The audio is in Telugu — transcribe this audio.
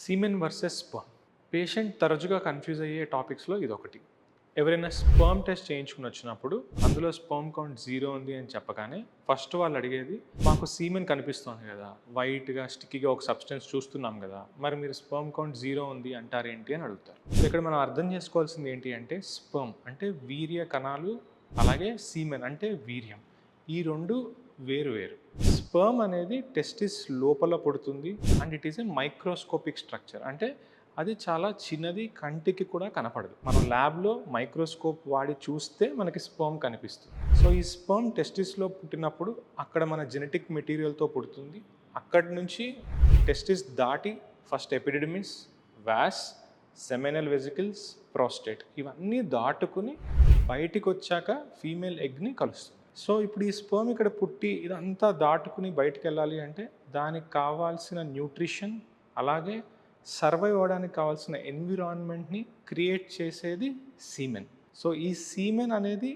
Siemens versus sperm. పేషెంట్ తరచుగా కన్‌ఫ్యూజ్ అయ్యే టాపిక్స్‌లో ఇదొకటి. ఎవరైనా స్పర్మ్ టెస్ట్ చేయించుకొనొచ్చినప్పుడు, అందులో స్పర్మ్ కౌంట్ 0 ఉంది అని చెప్పగానే, ఫస్ట్ వాళ్ళు అడిగేది, "మాకు సీమెన్ కనిపిస్తోంది గదా! వైట్‌గా, స్టిక్కీగా ఒక సబ్స్టెన్స్ చూస్తున్నాం గదా! మరి మీరు స్పర్మ్ కౌంట్ 0 ఉంది అంటారేంటి?" అని అడుగుతారు. ఇక్కడ మనం అర్థం చేసుకోవాల్సింది ఏంటి అంటే, స్పర్మ్ అంటే వీర్య కణాలు, అలాగే సీమెన్ అంటే వీర్యం. ఈ 2 వేరు వేరు. స్పర్మ్ అనేది టెస్టిస్ లోపల పుడుతుంది and it is a microscopic structure. అంటే అది చాలా చిన్నది, కంటికి కూడా కనపడదు. మనం ల్యాబ్‌లో మైక్రోస్కోప్ వాడి చూస్తే మనకి స్పర్మ్ కనిపిస్తుంది. సో, ఈ స్పర్మ్ టెస్టిస్‌లో పుట్టినప్పుడు అక్కడ మన జెనెటిక్ మెటీరియల్‌తో పుడుతుంది. అక్కడి నుంచి టెస్టిస్ దాటి first epididymis, was, seminal vesicles, prostate ఇవన్నీ దాటుకుని బయటికొచ్చాక ఫీమేల్ ఎగ్‌ని కలుస్తుంది. సో, ఇప్పుడు ఈ స్పర్మ్ ఇక్కడ పుట్టి ఇదంతా దాటుకుని బయటికెళ్ళాలి అంటే దానికి కావాల్సిన న్యూట్రిషన్, అలాగే సర్వైవ్ అవ్వడానికి కావాల్సిన ఎన్విరాన్మెంట్‌ని క్రియేట్ చేసేది సీమెన్. సో, ఈ సీమెన్ అనేది